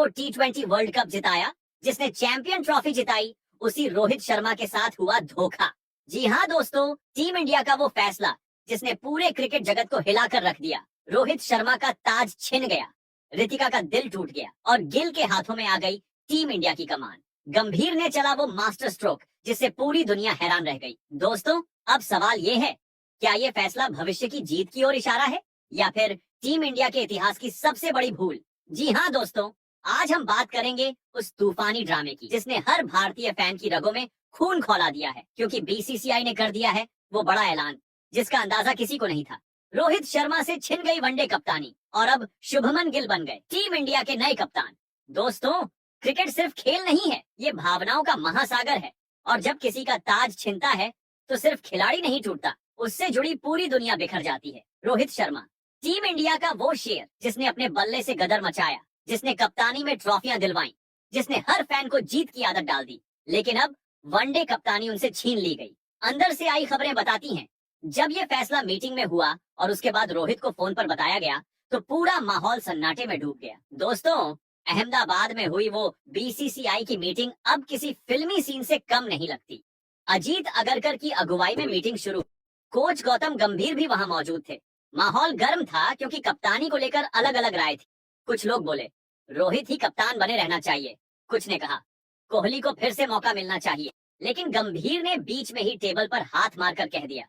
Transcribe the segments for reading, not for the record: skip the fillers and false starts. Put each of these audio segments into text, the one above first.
को T20 world cup जिताया, जिसने चैंपियन ट्रॉफी जिताई, उसी रोहित शर्मा के साथ हुआ धोखा। जी हाँ दोस्तों, टीम इंडिया का वो फैसला जिसने पूरे क्रिकेट जगत को हिलाकर रख दिया। रोहित शर्मा का ताज छिन गया, रितिका का दिल टूट गया और गिल के हाथों में आ गई टीम इंडिया की कमान। गंभीर ने चला वो मास्टर स्ट्रोक जिससे पूरी दुनिया हैरान रह गई। दोस्तों, अब सवाल ये है, क्या ये फैसला भविष्य की जीत की ओर इशारा है या फिर टीम इंडिया के इतिहास की सबसे बड़ी भूल? जी हाँ दोस्तों, आज हम बात करेंगे उस तूफानी ड्रामे की जिसने हर भारतीय फैन की रगों में खून खौला दिया है, क्योंकि बीसीसीआई ने कर दिया है वो बड़ा ऐलान जिसका अंदाजा किसी को नहीं था। रोहित शर्मा से छिन गई वनडे कप्तानी और अब शुभमन गिल बन गए टीम इंडिया के नए कप्तान। दोस्तों, क्रिकेट सिर्फ खेल नहीं है, ये भावनाओं का महासागर है और जब किसी का ताज छिनता है तो सिर्फ खिलाड़ी नहीं टूटता, उससे जुड़ी पूरी दुनिया बिखर जाती है। रोहित शर्मा टीम इंडिया का वो शेर जिसने अपने बल्ले से गदर मचाया, जिसने कप्तानी में ट्रॉफियां दिलवाई, जिसने हर फैन को जीत की आदत डाल दी, लेकिन अब वनडे कप्तानी उनसे छीन ली गई। अंदर से आई खबरें बताती हैं, जब ये फैसला मीटिंग में हुआ और उसके बाद रोहित को फोन पर बताया गया तो पूरा माहौल सन्नाटे में डूब गया। दोस्तों, अहमदाबाद में हुई वो बीसीसीआई की मीटिंग अब किसी फिल्मी सीन से कम नहीं लगती। अजीत अगरकर की अगुवाई में मीटिंग शुरू, कोच गौतम गंभीर भी वहां मौजूद थे। माहौल गर्म था क्योंकि कप्तानी को लेकर अलग अलग राय थी। कुछ लोग बोले रोहित ही कप्तान बने रहना चाहिए, कुछ ने कहा कोहली को फिर से मौका मिलना चाहिए, लेकिन गंभीर ने बीच में ही टेबल पर हाथ मारकर कह दिया,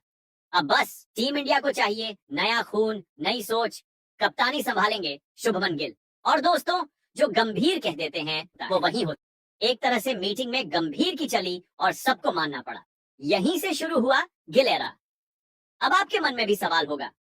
अब बस टीम इंडिया को चाहिए नया खून, नई सोच, कप्तानी संभालेंगे शुभमन गिल। और दोस्तों, जो गंभीर कह देते हैं वो वही होता। एक तरह से मीटिंग में गंभीर की चली और सबको मानना पड़ा। यहीं से शुरू हुआ गिल एरा। अब आपके मन में भी सवाल होगा,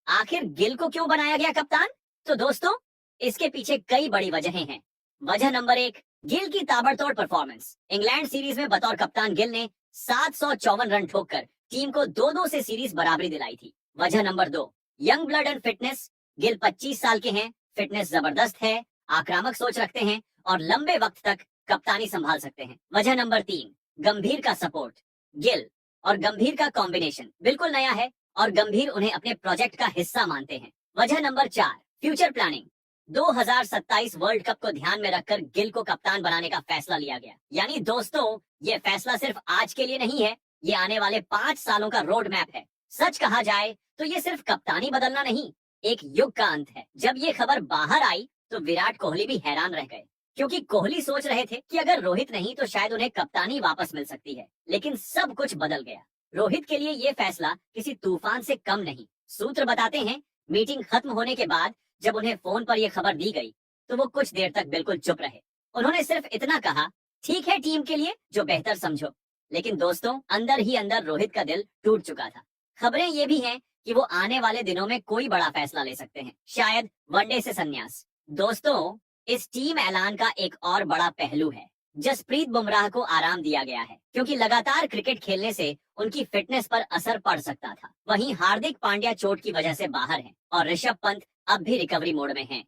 आखिर गिल को क्यों बनाया गया कप्तान? तो दोस्तों, इसके पीछे कई बड़ी वजहें हैं। वजह नंबर 1, गिल की ताबड़तोड़ परफॉर्मेंस। इंग्लैंड सीरीज में बतौर कप्तान गिल ने 754 रन ठोककर टीम को 2-2 से सीरीज बराबरी दिलाई थी। वजह number 2, young blood and fitness. Gill 25 साल के हैं, फिटनेस जबरदस्त है, आक्रामक सोच रखते हैं और लंबे वक्त तक कप्तानी संभाल सकते हैं। वजह नंबर 3, गंभीर का सपोर्ट। गिल और गंभीर का कॉम्बिनेशन बिल्कुल नया है और गंभीर उन्हें अपने प्रोजेक्ट का हिस्सा मानते हैं। वजह number 4, future planning. 2027 world cup को ध्यान में रखकर गिल को कप्तान बनाने का फैसला लिया गया। यानी दोस्तों, ये फैसला सिर्फ आज के लिए नहीं है, ये आने वाले 5 सालों का रोड मैप है। सच कहा जाए तो ये सिर्फ कप्तानी बदलना नहीं, एक युग का अंत है। जब ये खबर बाहर आई तो विराट कोहली भी हैरान रह गए, क्योंकि कोहली सोच रहे थे कि अगर रोहित नहीं तो शायद उन्हें कप्तानी वापस मिल सकती है, लेकिन सब कुछ बदल गया। रोहित के लिए ये फैसला किसी तूफान से कम नहीं। सूत्र बताते हैं, मीटिंग खत्म होने के बाद जब उन्हें फोन पर यह खबर दी गई तो वो कुछ देर तक बिल्कुल चुप रहे। उन्होंने सिर्फ इतना कहा, ठीक है टीम के लिए जो बेहतर समझो। लेकिन दोस्तों, अंदर ही अंदर रोहित का दिल टूट चुका था। खबरें ये भी हैं कि वो आने वाले दिनों में कोई बड़ा फैसला ले सकते हैं, शायद वनडे से संन्यास। दोस्तों, इस टीम ऐलान का एक और बड़ा पहलू है, जसप्रीत बुमराह को आराम दिया गया है, क्योंकि लगातार क्रिकेट खेलने से उनकी फिटनेस पर असर पड़ सकता था। वहीं हार्दिक पांड्या चोट की वजह से बाहर हैं और ऋषभ पंत अब भी रिकवरी मोड में हैं।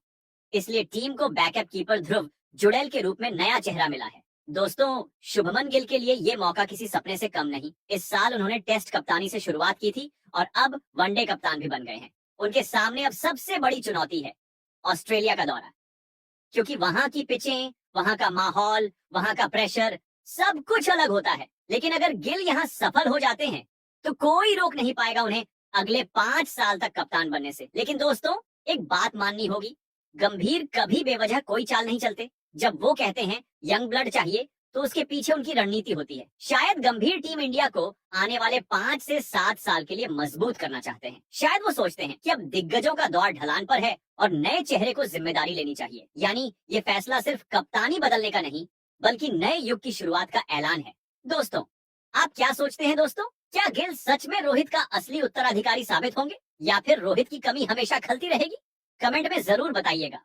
इसलिए टीम को बैकअप कीपर ध्रुव जुड़ेल के रूप में नया चेहरा मिला है। दोस्तों, शुभमन गिल के लिए ये मौका किसी सपने से कम नहीं। इस साल उन्होंने टेस्ट कप्तानी से शुरुआत की थी और अब वनडे कप्तान भी बन गए हैं। उनके सामने अब सबसे बड़ी चुनौती है ऑस्ट्रेलिया का दौरा, क्योंकि वहां की पिचें, वहां का माहौल, वहां का प्रेशर, सब कुछ अलग होता है। लेकिन अगर गिल यहाँ सफल हो जाते हैं तो कोई रोक नहीं पाएगा उन्हें अगले 5 साल तक कप्तान बनने से। लेकिन दोस्तों, एक बात माननी होगी, गंभीर कभी बेवजह कोई चाल नहीं चलते। जब वो कहते हैं यंग ब्लड चाहिए तो उसके पीछे उनकी रणनीति होती है। शायद गंभीर टीम इंडिया को आने वाले 5 से 7 साल के लिए मजबूत करना चाहते हैं। शायद वो सोचते हैं कि अब दिग्गजों का दौर ढलान पर है और नए चेहरे को जिम्मेदारी लेनी चाहिए। यानी ये फैसला सिर्फ कप्तानी बदलने का नहीं, बल्कि नए युग की शुरुआत का ऐलान है। दोस्तों, आप क्या सोचते हैं? दोस्तों, क्या गिल सच में रोहित का असली उत्तराधिकारी साबित होंगे या फिर रोहित की कमी हमेशा खलती रहेगी? कमेंट में जरूर बताइएगा।